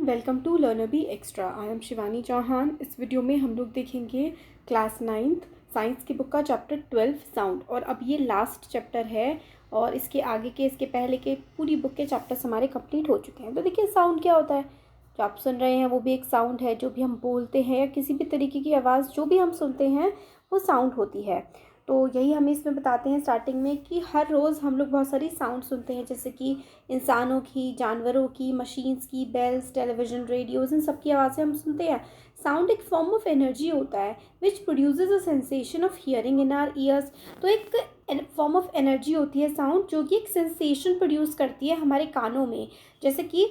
Welcome to learner B extra. I am Shivani Chauhan. इस video में हम लोग देखेंगे क्लास 9th साइंस की बुक का चैप्टर 12 साउंड। और अब ये लास्ट चैप्टर है और इसके आगे के इसके पहले के पूरी बुक के चैप्टर्स हमारे कंप्लीट हो चुके हैं। तो देखिए साउंड क्या होता है, जो आप सुन रहे हैं वो भी एक साउंड है। जो भी हम बोलते हैं या किसी भी तरीके की आवाज़ जो भी हम सुनते हैं वो साउंड होती है। तो यही हमें इसमें बताते हैं स्टार्टिंग में कि हर रोज़ हम लोग बहुत सारी साउंड सुनते हैं, जैसे कि इंसानों की, जानवरों की, मशीन्स की, बेल्स, टेलीविज़न, रेडियोज़, इन सब की आवाज़ें हम सुनते हैं। साउंड एक फॉर्म ऑफ एनर्जी होता है which produces a sensation of hearing in our ears. तो एक फॉर्म ऑफ एनर्जी होती है साउंड, जो कि एक सेंसेशन प्रोड्यूस करती है हमारे कानों में। जैसे कि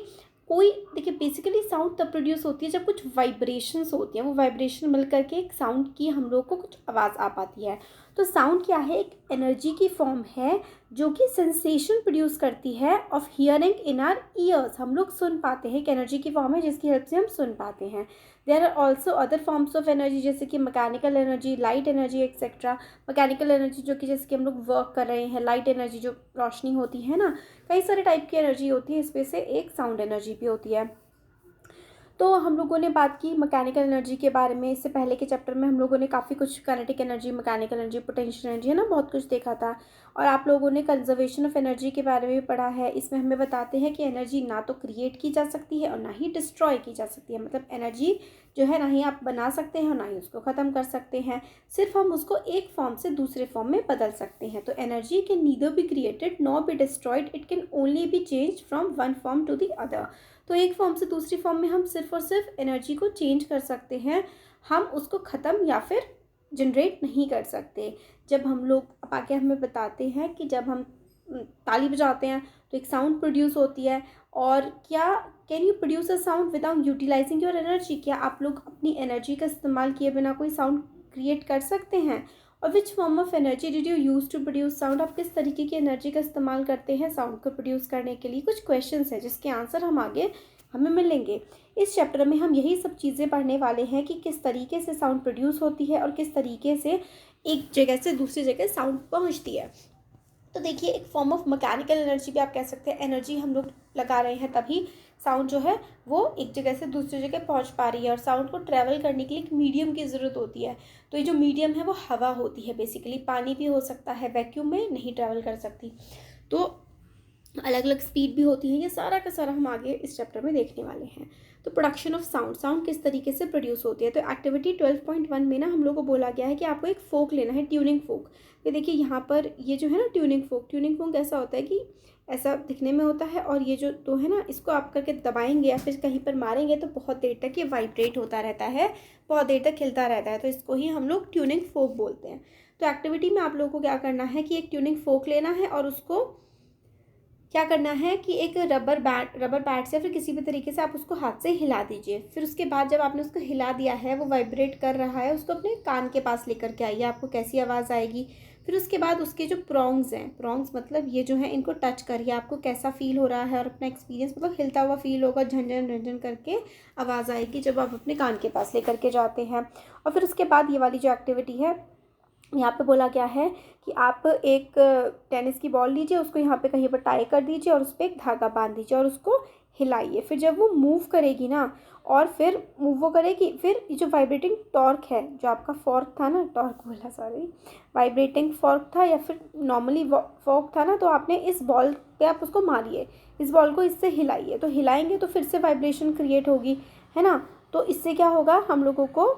कोई देखिए बेसिकली साउंड तब प्रोड्यूस होती है जब कुछ वाइब्रेशंस होती हैं, वो वाइब्रेशन मिल करके एक साउंड की हम लोग को कुछ आवाज़ आ पाती है। तो साउंड क्या है, एक एनर्जी की फॉर्म है जो कि सेंसेशन प्रोड्यूस करती है of hearing in are years. हम लोग सुन पाते हैं, एक एनर्जी की फॉर्म है जिसकी हेल्प से हम सुन पाते हैं। There are also other forms of energy, जैसे कि mechanical energy, light energy etcetera. Mechanical energy जो कि जैसे कि हम लोग वर्क कर रहे हैं, लाइट एनर्जी जो रोशनी होती है ना, कई सारे टाइप की एनर्जी होती है, इसमें से एक साउंड एनर्जी भी होती है। तो हम लोगों ने बात की मैकेनिकल एनर्जी के बारे में। इससे पहले के चैप्टर में हम लोगों ने काफ़ी कुछ kinetic energy, mechanical energy, potential energy, है ना, बहुत कुछ देखा था। और आप लोगों ने कंजर्वेशन ऑफ एनर्जी के बारे में भी पढ़ा है। इसमें हमें बताते हैं कि एनर्जी ना तो क्रिएट की जा सकती है और ना ही डिस्ट्रॉय की जा सकती है। मतलब एनर्जी जो है ना ही आप बना सकते हैं और ना ही उसको ख़त्म कर सकते हैं, सिर्फ हम उसको एक फॉर्म से दूसरे फॉर्म में बदल सकते हैं। तो energy can neither be created nor be destroyed, it can only be change from one form to the other. तो एक फॉर्म से दूसरी फॉर्म में हम सिर्फ और सिर्फ एनर्जी को चेंज कर सकते हैं, हम उसको ख़त्म या फिर जनरेट नहीं कर सकते। जब हम लोग अब आगे हमें बताते हैं कि जब हम ताली बजाते हैं तो एक साउंड प्रोड्यूस होती है। और क्या can you produce a sound without utilising your energy, क्या आप लोग अपनी एनर्जी का इस्तेमाल किए बिना कोई साउंड क्रिएट कर सकते हैं? और which form of energy did you use to produce sound, आप किस तरीके की एनर्जी का इस्तेमाल करते हैं साउंड को प्रोड्यूस करने के लिए? कुछ क्वेश्चंस हैं जिसके आंसर हम आगे हमें मिलेंगे। इस चैप्टर में हम यही सब चीज़ें पढ़ने वाले हैं कि किस तरीके से साउंड प्रोड्यूस होती है और किस तरीके से एक जगह से दूसरी जगह साउंड पहुंचती है। तो देखिए एक फॉर्म ऑफ मैकेनिकल एनर्जी भी आप कह सकते हैं, एनर्जी हम लोग लगा रहे हैं तभी साउंड जो है वो एक जगह से दूसरी जगह पहुंच पा रही है। और साउंड को ट्रैवल करने के लिए एक मीडियम की ज़रूरत होती है। तो ये जो मीडियम है वो हवा होती है, बेसिकली पानी भी हो सकता है, वैक्यूम में नहीं ट्रैवल कर सकती। तो अलग अलग स्पीड भी होती है। ये सारा का सारा हम आगे इस चैप्टर में देखने वाले हैं। तो प्रोडक्शन ऑफ साउंड, साउंड किस तरीके से प्रोड्यूस होती है। तो एक्टिविटी 12.1 में ना हम लोग को बोला गया है कि आपको एक फोक लेना है, ट्यूनिंग फोक। ये देखिए यहाँ पर ये जो है ना ट्यूनिंग फोक ऐसा होता है कि ऐसा दिखने में होता है, और ये जो दो है ना इसको आप करके दबाएंगे या फिर कहीं पर मारेंगे तो बहुत देर तक ये वाइब्रेट होता रहता है, बहुत देर तक खिलता रहता है। तो इसको ही हम लोग ट्यूनिंग फोक बोलते हैं। तो एक्टिविटी में आप लोगों को क्या करना है कि एक ट्यूनिंग फोक लेना है और उसको क्या करना है कि एक रबर बैंड से फिर किसी भी तरीके से आप उसको हाथ से हिला दीजिए। फिर उसके बाद जब आपने उसको हिला दिया है, वो वाइब्रेट कर रहा है, उसको अपने कान के पास लेकर के आइए, आपको कैसी आवाज़ आएगी। फिर उसके बाद उसके जो प्रोंग्स हैं, प्रोंग्स मतलब ये जो है, इनको टच करिए, आपको कैसा फील हो रहा है और अपना एक्सपीरियंस, मतलब हिलता हुआ फील होगा, झंझन झंझन करके आवाज़ आएगी जब आप अपने कान के पास लेकर के जाते हैं। और फिर उसके बाद ये वाली जो एक्टिविटी है, यहाँ पे बोला गया है कि आप एक टेनिस की बॉल लीजिए, उसको यहाँ पे कहीं पर टाई कर दीजिए और उस पर एक धागा बांध दीजिए और उसको हिलाइए। फिर जब वो मूव करेगी ना, और फिर मूव वो करेगी, फिर ये जो वाइब्रेटिंग टॉर्क है, जो आपका फॉर्क था ना, टॉर्क बोला सॉरी, वाइब्रेटिंग फॉर्क था या फिर नॉर्मली फॉर्क था ना, तो आपने इस बॉल पे आप उसको मारिए, इस बॉल को इससे हिलाइए। तो हिलाएंगे तो फिर से वाइब्रेशन क्रिएट होगी, है ना। तो इससे क्या होगा, हम लोगों को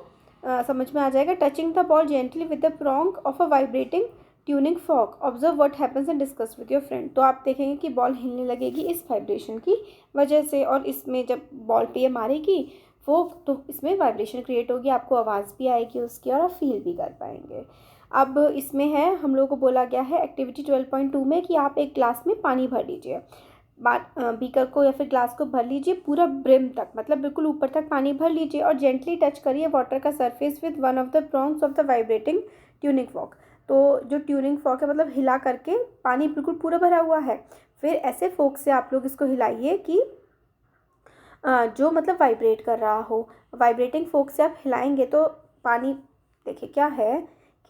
समझ में आ जाएगा। Touching the ball gently with the prong of a vibrating tuning fork, observe what happens and discuss with your friend. तो आप देखेंगे कि बॉल हिलने लगेगी इस वाइब्रेशन की वजह से, और इसमें जब बॉल पे ये मारेगी फोक तो इसमें वाइब्रेशन क्रिएट होगी, आपको आवाज़ भी आएगी उसकी और आप फील भी कर पाएंगे। अब इसमें है, हम लोग को बोला गया है एक्टिविटी 12.2 में कि आप एक ग्लास में पानी भर लीजिए, बीकर को या फिर ग्लास को भर लीजिए पूरा ब्रिम तक, मतलब बिल्कुल ऊपर तक पानी भर लीजिए और जेंटली टच करिए वाटर का surface with one of the prongs of the vibrating tuning fork. तो जो ट्यूनिंग फॉर्क है, मतलब हिला करके, पानी बिल्कुल पूरा भरा हुआ है, फिर ऐसे फोक से आप लोग इसको हिलाइए कि जो मतलब वाइब्रेट कर रहा हो। वाइब्रेटिंग फोक से आप हिलाएंगे तो पानी, देखिए क्या है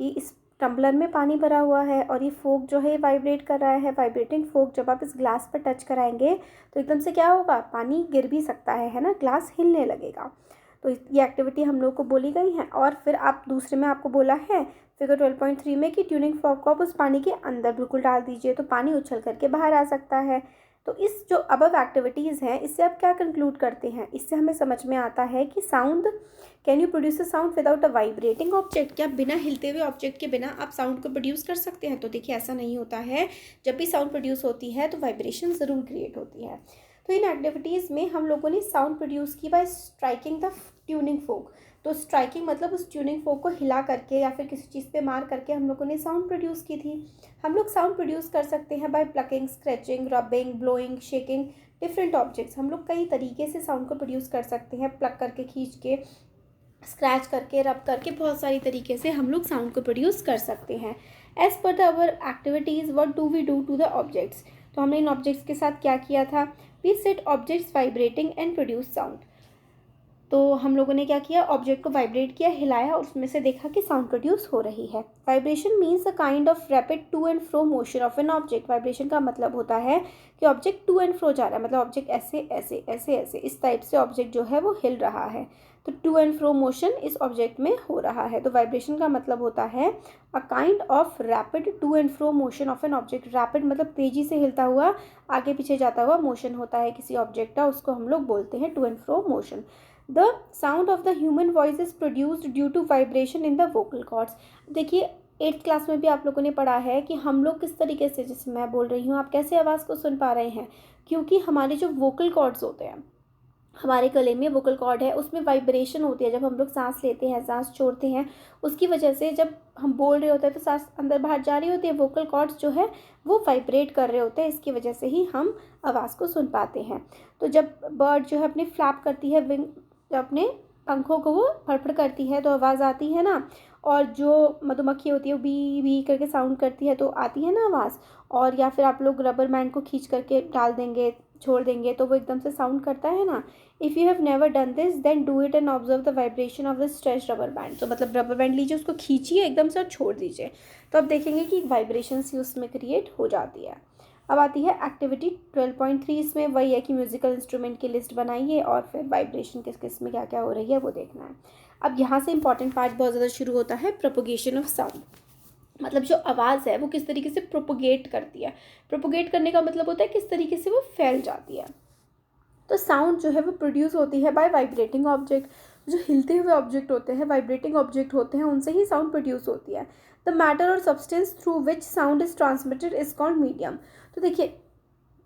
कि इस टम्बलर में पानी भरा हुआ है और ये फोक जो है वाइब्रेट कर रहा है। वाइब्रेटिंग फोक जब आप इस ग्लास पर टच कराएंगे तो एकदम से क्या होगा, पानी गिर भी सकता है ना, ग्लास हिलने लगेगा। तो ये एक्टिविटी हम लोग को बोली गई है। और फिर आप दूसरे में आपको बोला है फिगर 12.3 में कि ट्यूनिंग फॉर्क को आप उस पानी के अंदर बिल्कुल डाल दीजिए तो पानी उछल करके बाहर आ सकता है। तो इस जो अबव एक्टिविटीज़ हैं इससे आप क्या कंक्लूड करते हैं, इससे हमें समझ में आता है कि sound, can you produce a sound without a vibrating object, क्या बिना हिलते हुए ऑब्जेक्ट के बिना आप साउंड को प्रोड्यूस कर सकते हैं? तो देखिए ऐसा नहीं होता है। जब भी साउंड प्रोड्यूस होती है तो वाइब्रेशन ज़रूर क्रिएट होती है। तो इन एक्टिविटीज़ में हम लोगों ने साउंड प्रोड्यूस की बाय स्ट्राइकिंग द ट्यूनिंग फोक। तो स्ट्राइकिंग मतलब उस ट्यूनिंग फोक को हिला करके या फिर किसी चीज़ पे मार करके हम लोगों ने साउंड प्रोड्यूस की थी। हम लोग साउंड प्रोड्यूस कर सकते हैं by plucking, scratching, rubbing, blowing, shaking different objects. हम लोग कई तरीके से साउंड को प्रोड्यूस कर सकते हैं, प्लक करके, खींच के, स्क्रैच करके, रब करके, बहुत सारी तरीके से हम लोग साउंड को प्रोड्यूस कर सकते हैं। As per the our activities what do we do to the objects. तो हमने इन ऑब्जेक्ट्स के साथ क्या किया था, we set objects vibrating and produce sound. तो हम लोगों ने क्या किया, ऑब्जेक्ट को वाइब्रेट किया, हिलाया और उसमें से देखा कि साउंड प्रोड्यूस हो रही है। Vibration means a kind of rapid to and fro motion of an object. Vibration का मतलब होता है कि ऑब्जेक्ट टू एंड फ्रो जा रहा है, मतलब ऑब्जेक्ट ऐसे ऐसे ऐसे ऐसे इस टाइप से ऑब्जेक्ट जो है वो हिल रहा है। तो टू एंड फ्रो मोशन इस ऑब्जेक्ट में हो रहा है। तो वाइब्रेशन का मतलब होता है a kind of rapid to and fro motion of an object. Rapid मतलब तेज़ी से हिलता हुआ, आगे पीछे जाता हुआ मोशन होता है किसी ऑब्जेक्ट का, उसको हम लोग बोलते हैं to and fro motion. The sound of the human voice is produced due to vibration in the vocal cords। देखिए 8th क्लास में भी आप लोगों ने पढ़ा है कि हम लोग किस तरीके से, जैसे मैं बोल रही हूँ, आप कैसे आवाज़ को सुन पा रहे हैं, क्योंकि हमारे जो वोकल कॉर्ड्स होते हैं, हमारे गले में वोकल कॉर्ड है, उसमें वाइब्रेशन होती है। जब हम लोग सांस लेते हैं, सांस छोड़ते हैं, उसकी वजह से जब हम बोल रहे होते हैं तो सांस अंदर बाहर जा रही होती है, वोकल कॉर्ड्स जो है वो वाइब्रेट कर रहे होते हैं, इसकी वजह से ही हम आवाज़ को सुन पाते हैं। तो जब बर्ड जो है अपनी फ्लैप करती है, विंग, जब अपने पंखों को वो फड़फड़ करती है तो आवाज़ आती है ना, और जो मधुमक्खी होती है वो बी बी करके साउंड करती है तो आती है ना आवाज़। और या फिर आप लोग रबर बैंड को खींच करके डाल देंगे, छोड़ देंगे तो वो एकदम से साउंड करता है ना। If you have never done this then do it and observe the vibration of the stretch rubber band. तो मतलब रबर बैंड लीजिए, उसको खींचिए एकदम से और छोड़ दीजिए, तो आप देखेंगे कि वाइब्रेशन सी उसमें क्रिएट हो जाती है। अब आती है एक्टिविटी 12.3। इसमें वही है कि म्यूजिकल इंस्ट्रूमेंट की लिस्ट बनाइए और फिर वाइब्रेशन किस किस में क्या क्या हो रही है वो देखना है। अब यहाँ से इंपॉर्टेंट पार्ट बहुत ज़्यादा शुरू होता है, प्रोपोगेशन ऑफ साउंड। मतलब जो आवाज़ है वो किस तरीके से प्रोपोगेट करती है। प्रोपोगेट करने का मतलब होता है किस तरीके से वो फैल जाती है। तो साउंड जो है वो प्रोड्यूस होती है बाय वाइब्रेटिंग ऑब्जेक्ट। जो हिलते हुए ऑब्जेक्ट होते हैं, वाइब्रेटिंग ऑब्जेक्ट होते हैं, उनसे ही साउंड प्रोड्यूस होती है। द मैटर और substance through which sound is transmitted is called medium. तो देखिए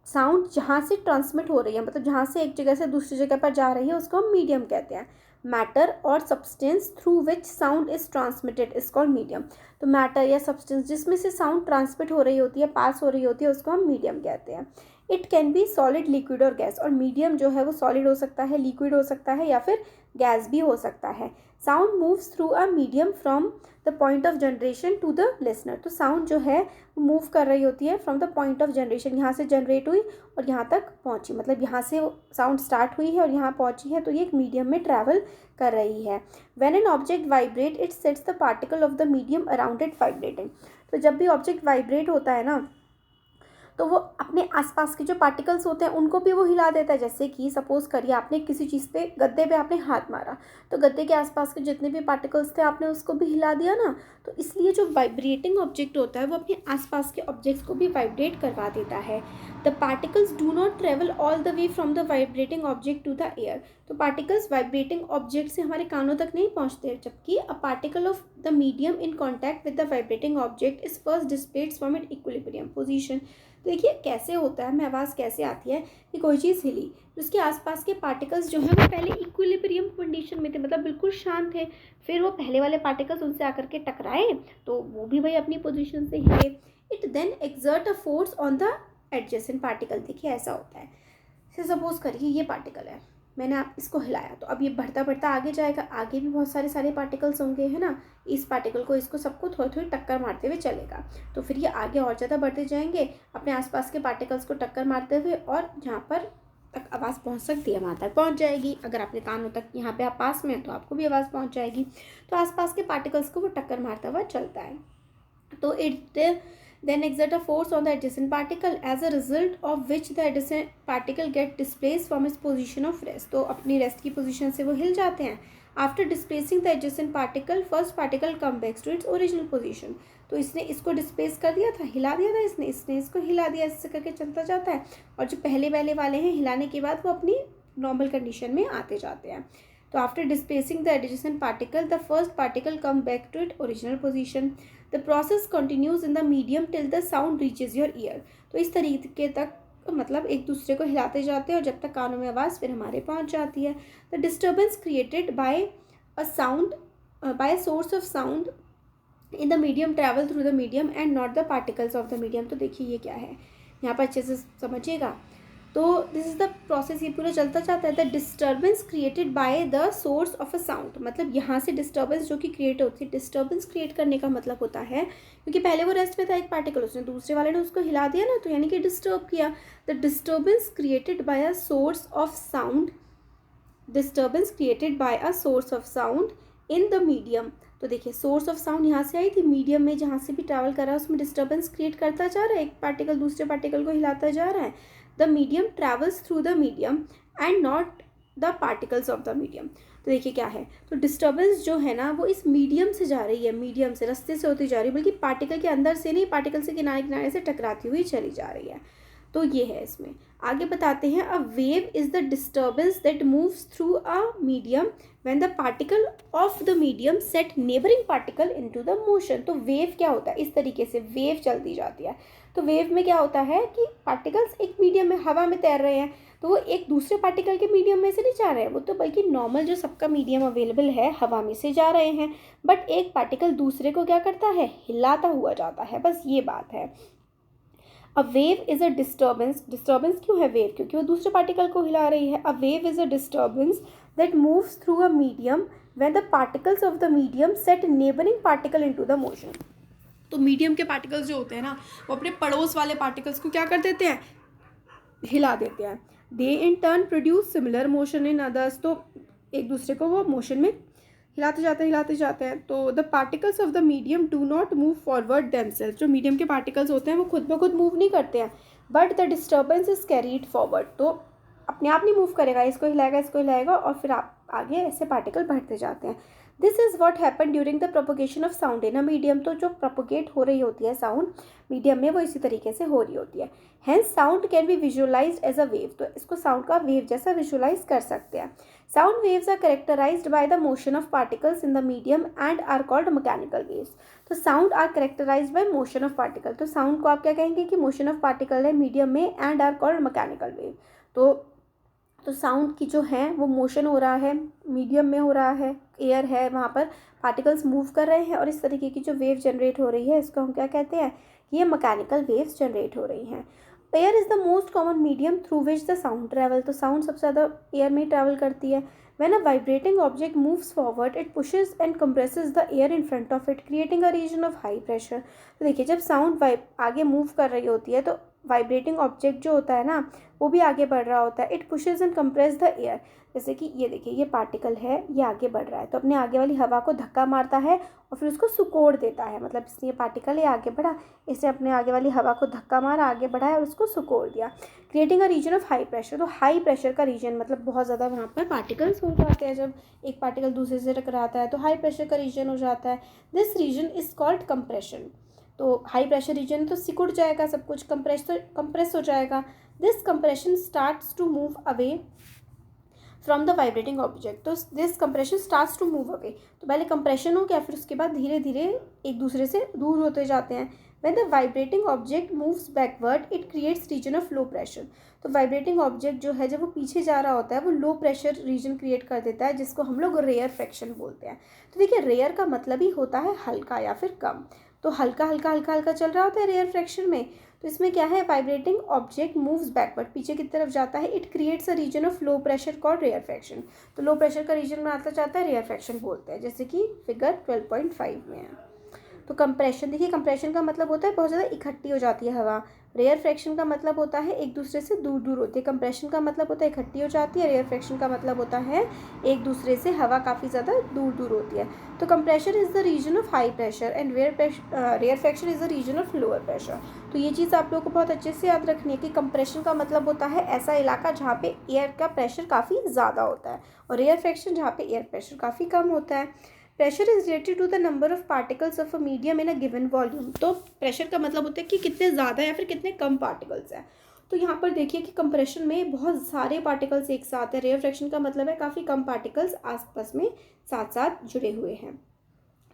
साउंड जहाँ से ट्रांसमिट हो रही है, मतलब जहाँ से एक जगह से दूसरी जगह पर जा रही है, उसको हम मीडियम कहते हैं। मैटर और substance through which sound is transmitted is called medium. तो मैटर या सब्सटेंस जिसमें से साउंड ट्रांसमिट हो रही होती है, पास हो रही होती है, उसको हम मीडियम कहते हैं। It can be solid, liquid और गैस। और मीडियम जो है वो सॉलिड हो सकता है, लिक्विड हो सकता है या फिर गैस भी हो सकता है। Sound moves through a medium from the point of generation to the listener. तो साउंड जो है मूव कर रही होती है from the point of generation, यहाँ से जनरेट हुई और यहाँ तक पहुँची, मतलब यहाँ से साउंड स्टार्ट हुई है और यहाँ पहुँची है, तो ये एक मीडियम में ट्रैवल कर रही है। When an object vibrate it sets the particle of the medium around it vibrating. तो जब भी ऑब्जेक्ट वाइब्रेट होता है ना, तो वो अपने आसपास के जो पार्टिकल्स होते हैं उनको भी वो हिला देता है। जैसे कि सपोज़ करिए आपने किसी चीज़ पे, गद्दे पे आपने हाथ मारा, तो गद्दे के आसपास के जितने भी पार्टिकल्स थे आपने उसको भी हिला दिया ना। तो इसलिए जो वाइब्रेटिंग ऑब्जेक्ट होता है वो अपने आसपास के ऑब्जेक्ट्स को भी वाइब्रेट करवा देता है। The particles do not travel all the way from the vibrating object to the air. तो पार्टिकल्स वाइब्रेटिंग ऑब्जेक्ट से हमारे कानों तक नहीं पहुँचते, जबकि a particle of the medium in contact with the vibrating object is first dissipates from it equilibrium position. देखिए कैसे होता है, हमें आवाज़ कैसे आती है कि कोई चीज़ हिली, उसके आसपास के पार्टिकल्स जो हैं वो पहले इक्विलिब्रियम कंडीशन में थे, मतलब बिल्कुल शांत थे, फिर वो पहले वाले पार्टिकल्स उनसे आकर के टकराए तो वो भी वही अपनी पोजीशन से हिले। It then exert a force on the adjacent particle. देखिए ऐसा होता है, सपोज करिए ये पार्टिकल है, मैंने आप इसको हिलाया तो अब ये बढ़ता बढ़ता आगे जाएगा, आगे भी बहुत सारे पार्टिकल्स होंगे, है ना। इस पार्टिकल को, इसको सबको थोड़ी थोड़ी टक्कर मारते हुए चलेगा, तो फिर ये आगे और ज़्यादा बढ़ते जाएंगे अपने आसपास के पार्टिकल्स को टक्कर मारते हुए, और जहाँ पर तक आवाज़ पहुँच सकती है वहाँ तक पहुँच जाएगी। अगर आपके कानों तक यहाँ पे आप पास में हैं तो आपको भी आवाज़ पहुँच जाएगी। तो आसपास के पार्टिकल्स को वो टक्कर मारता हुआ चलता है। तो it then exert a force on the adjacent particle as a result of which the adjacent particle get displaced from its position of rest. तो अपनी रेस्ट की पोजीशन से वो हिल जाते हैं. After displacing the adjacent particle, first particle come back to its original position. तो इसने इसको डिस्प्लेस कर दिया था, हिला दिया था इसने इसको हिला दिया, इससे करके चलता जाता है. और जो पहले वाले हैं हिलाने के बाद वो अपनी नॉर्मल कंडीशन में आते जाते हैं. तो after displacing the adjacent particle the first particle come back to it original position. The process continues in the medium till the sound reaches your ear. तो इस तरीके तक मतलब एक दूसरे को हिलाते जाते हैं और जब तक कानों में आवाज़ फिर हमारे पहुंच जाती है. The disturbance created by a sound bye a source of sound in the medium travel through the medium and not the particles of the medium. तो देखिए ये क्या है, यहाँ पर अच्छे से समझिएगा. तो दिस इज़ द प्रोसेस, ये पूरा चलता जाता है. The disturbance created by the source of a sound, मतलब यहाँ से डिस्टर्बेंस जो कि क्रिएट होती है. डिस्टर्बेंस क्रिएट करने का मतलब होता है क्योंकि पहले वो रेस्ट में था एक पार्टिकल, उसने दूसरे वाले ने उसको हिला दिया ना, तो यानी कि डिस्टर्ब किया. The disturbance created by a source of sound, disturbance created by a source of sound in the medium. तो देखिए सोर्स ऑफ साउंड यहाँ से आई थी, मीडियम में जहाँ से भी ट्रैवल कर रहा है उसमें डिस्टर्बेंस क्रिएट करता जा रहा है, एक पार्टिकल दूसरे पार्टिकल को हिलाता जा रहा है. The medium travels through the medium and not the particles of the medium. तो देखिए क्या है, तो डिस्टर्बेंस जो है ना वो इस मीडियम से जा रही है, मीडियम से रास्ते से होती जा रही है, बल्कि पार्टिकल के अंदर से नहीं, पार्टिकल से किनारे किनारे से टकराती हुई चली जा रही है. तो ये है इसमें. आगे बताते हैं, a wave is the disturbance that moves through a medium when the particle of the medium set neighbouring particle into the motion. तो वेव क्या होता है, इस तरीके से वेव चलती जाती है. तो वेव में क्या होता है कि पार्टिकल्स एक मीडियम में हवा में तैर रहे हैं, तो वो एक दूसरे पार्टिकल के मीडियम में से नहीं जा रहे हैं, वो तो बल्कि नॉर्मल जो सबका मीडियम अवेलेबल है हवा में से जा रहे हैं. बट एक पार्टिकल दूसरे को क्या करता है, हिलाता हुआ जाता है. बस ये बात है. A wave is a disturbance, disturbance क्यों है वेव, क्योंकि वो दूसरे पार्टिकल को हिला रही है. A wave is a disturbance that moves through a medium when the particles of the medium set neighbouring particle into the motion. तो मीडियम के पार्टिकल्स जो होते हैं ना वो अपने पड़ोस वाले पार्टिकल्स को क्या कर देते हैं, हिला देते हैं. They in turn produce similar motion in others. तो एक दूसरे को वो मोशन में हिलाते जाते हैं. तो the particles of the medium do not move forward themselves. जो मीडियम के पार्टिकल्स होते हैं वो खुद ब खुद मूव नहीं करते हैं, but the disturbance is carried forward. तो अपने आप नहीं मूव करेगा, इसको हिलाएगा और फिर आप आगे ऐसे पार्टिकल बढ़ते जाते हैं. This is what happen during the propagation of sound in a medium. तो जो प्रोपोगेट हो रही होती है साउंड मीडियम में वो इसी तरीके से हो रही होती है. Hence sound can be visualised as a wave. तो इसको साउंड का वेव जैसा विजुअलाइज कर सकते हैं. Sound waves are characterised by the motion of particles in the medium and are called mechanical waves. तो sound are characterised by motion of particle. तो sound को आप क्या कहेंगे कि मोशन ऑफ पार्टिकल है मीडियम में and are called mechanical wave. तो साउंड की जो है वो मोशन हो रहा है, मीडियम में हो रहा है, एयर है, वहाँ पर पार्टिकल्स मूव कर रहे हैं और इस तरीके की जो वेव जनरेट हो रही है इसको हम क्या कहते हैं कि ये मैकेनिकल वेव्स जनरेट हो रही हैं. Air is the most common medium through which the sound travel. तो साउंड सबसे ज़्यादा एयर में ही ट्रैवल करती है. When a vibrating object moves forward it pushes and compresses the air in front of it creating a region of high pressure. तो देखिए जब साउंड आगे मूव कर रही होती है तो वाइब्रेटिंग ऑब्जेक्ट जो होता है ना वो भी आगे बढ़ रहा होता है. It pushes and compress the air. जैसे कि ये देखिए ये पार्टिकल है, ये आगे बढ़ रहा है तो अपने आगे वाली हवा को धक्का मारता है और फिर उसको सुकोड़ देता है. मतलब इसलिए पार्टिकल ये आगे बढ़ा, इसने अपने आगे वाली हवा को धक्का मारा, आगे बढ़ाया और उसको सुकोड़ दिया. Creating a region of high pressure. तो हाई प्रेशर का रीजन मतलब बहुत ज़्यादा वहाँ पर पार्टिकल्स हो जाते हैं. जब एक पार्टिकल दूसरे से टकराता है तो हाई प्रेशर का रीजन हो जाता है. This region is called compression. तो हाई प्रेशर रीजन तो सिकुड़ जाएगा, सब कुछ कंप्रेस हो जाएगा. This compression starts to move away from the vibrating object. तो this compression starts to move away. तो पहले कंप्रेशन हो गया, फिर उसके बाद धीरे धीरे एक दूसरे से दूर होते जाते हैं. When the vibrating object moves backward it creates region of low pressure. तो वाइब्रेटिंग ऑब्जेक्ट जो है जब वो पीछे जा रहा होता है वो लो प्रेशर रीजन क्रिएट कर देता है जिसको हम लोग रेयर फ्रैक्शन बोलते हैं. तो देखिए रेयर का मतलब ही होता है हल्का या फिर कम. तो हल्का चल रहा होता है रेयर फ्रैक्शन में. तो इसमें क्या है, वाइब्रेटिंग ऑब्जेक्ट मूव्स बैकवर्ड, पीछे की तरफ जाता है. It creates a region of low pressure called rarefaction. तो लो प्रेशर का रीजन बनाता जाता है, रेयर फ्रैक्शन बोलते हैं, जैसे कि फिगर 12.5 में है. तो कंप्रेशन, देखिए कंप्रेशन का मतलब होता है बहुत ज़्यादा इकट्ठी हो जाती है हवा। रेयरफेक्शन का मतलब होता है एक दूसरे से दूर दूर होती है। कंप्रेशन का मतलब होता है इकट्ठी हो जाती है, रेयरफेक्शन का मतलब होता है एक दूसरे से हवा काफ़ी ज़्यादा दूर दूर होती है। तो compression is the region of high pressure and rarefaction is the region of lower pressure. तो ये चीज़ आप लोगों को बहुत अच्छे से याद रखनी है कि कंप्रेशन का मतलब होता है ऐसा इलाका जहाँ पे एयर का प्रेशर काफ़ी ज़्यादा होता है, और रेयरफेक्शन जहाँ पे एयर प्रेशर काफ़ी कम होता है। Pressure is related to the number of particles of a medium in a given volume. तो प्रेशर का मतलब होता है कि कितने ज़्यादा या फिर कितने कम पार्टिकल्स हैं। तो यहाँ पर देखिए कि कंप्रेशन में बहुत सारे पार्टिकल्स एक साथ है, रेयरफेक्शन का मतलब है काफ़ी कम पार्टिकल्स आसपास में साथ साथ जुड़े हुए हैं।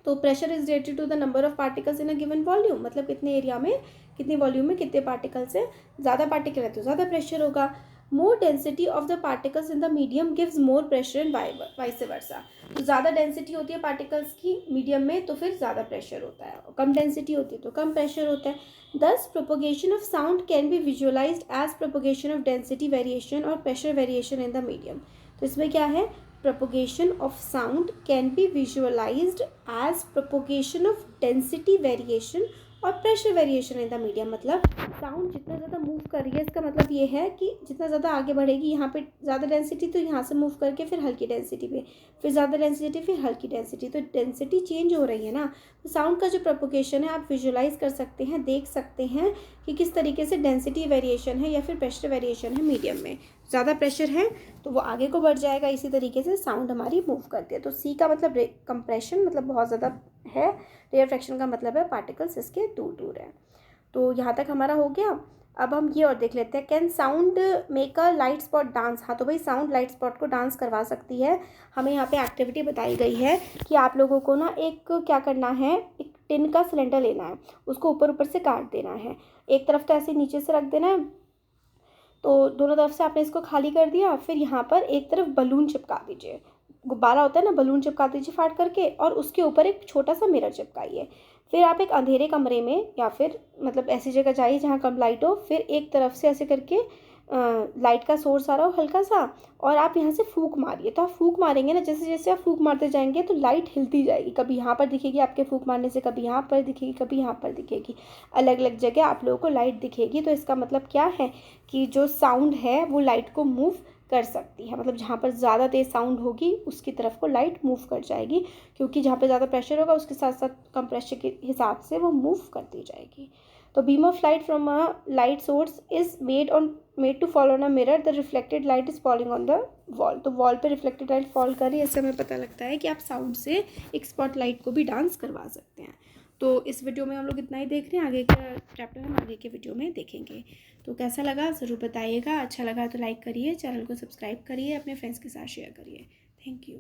तो pressure is related to the number of particles in a given volume, मतलब कितने एरिया में, कितने वॉल्यूम में कितने पार्टिकल्स हैं। ज़्यादा पार्टिकल है तो ज़्यादा प्रेशर होगा। More density of the particles in the medium gives more pressure and vice versa. तो ज़्यादा डेंसिटी होती है पार्टिकल्स की मीडियम में तो फिर ज़्यादा प्रेशर होता है, और कम डेंसिटी होती है तो कम प्रेशर होता है। Thus propagation of sound can be visualised as propagation of density variation और pressure variation in the medium. तो इसमें क्या है, propagation of sound can be visualized as propagation of density variation और pressure variation in the medium. मतलब sound जितना ज़्यादा move कर रही है, इसका मतलब ये है कि जितना ज़्यादा आगे बढ़ेगी, यहाँ पे ज़्यादा डेंसिटी तो यहाँ से मूव करके फिर हल्की डेंसिटी पे, फिर ज़्यादा डेंसिटी फिर हल्की डेंसिटी, तो डेंसिटी चेंज हो रही है ना। तो साउंड का जो प्रोपोगेशन है आप विजुअलाइज कर सकते हैं, देख सकते हैं कि किस तरीके से डेंसिटी वेरिएशन है या फिर प्रेशर वेरिएशन है मीडियम में। ज़्यादा प्रेशर है तो वो आगे को बढ़ जाएगा, इसी तरीके से साउंड हमारी मूव करती है। तो सी का मतलब कंप्रेशन, मतलब बहुत ज़्यादा है। रेयरफेक्शन का मतलब है पार्टिकल्स इसके दूर दूर है। तो यहाँ तक हमारा हो गया। अब हम ये और देख लेते हैं, can sound make a light spot dance. हाँ, तो भाई साउंड लाइट स्पॉट को डांस करवा सकती है। हमें यहाँ पे एक्टिविटी बताई गई है कि आप लोगों को ना एक क्या करना है, एक टिन का सिलेंडर लेना है, उसको ऊपर ऊपर से काट देना है। एक तरफ तो ऐसे नीचे से रख देना है, तो दोनों तरफ से आपने इसको खाली कर दिया। फिर यहाँ पर एक तरफ बलून चिपका दीजिए, गुब्बारा होता है ना, बलून चिपका दीजिए फाड़ करके, और उसके ऊपर एक छोटा सा मिरर चिपकाइए। फिर आप एक अंधेरे कमरे में या फिर मतलब ऐसी जगह जाइए जहाँ कम लाइट हो। फिर एक तरफ से ऐसे करके लाइट का सोर्स आ रहा हो हल्का सा, और आप यहाँ से फूंक मारिए। तो आप फूंक मारेंगे ना, जैसे जैसे आप फूंक मारते जाएंगे तो लाइट हिलती जाएगी, कभी यहाँ पर दिखेगी आपके फूंक मारने से, कभी यहाँ पर दिखेगी, कभी यहाँ पर दिखेगी, अलग अलग जगह आप लोगों को लाइट दिखेगी। तो इसका मतलब क्या है कि जो साउंड है वो लाइट को मूव कर सकती है, मतलब जहाँ पर ज़्यादा तेज़ साउंड होगी उसकी तरफ को लाइट मूव कर जाएगी, क्योंकि जहाँ पे ज़्यादा प्रेशर होगा उसके साथ साथ कम प्रेशर के हिसाब से वो मूव करती जाएगी। तो beam of light from a light source is made to fall on a mirror, the reflected light is falling on the wall. तो वॉल पे रिफ्लेक्टेड लाइट फॉल कर रही है, इससे हमें पता लगता है कि आप साउंड से एक स्पॉट लाइट को भी डांस करवा सकते हैं। तो इस वीडियो में हम लोग इतना ही देख रहे हैं, आगे का चैप्टर हम आगे के वीडियो में देखेंगे। तो कैसा लगा ज़रूर बताइएगा, अच्छा लगा तो लाइक करिए, चैनल को सब्सक्राइब करिए, अपने फ्रेंड्स के साथ शेयर करिए। Thank you.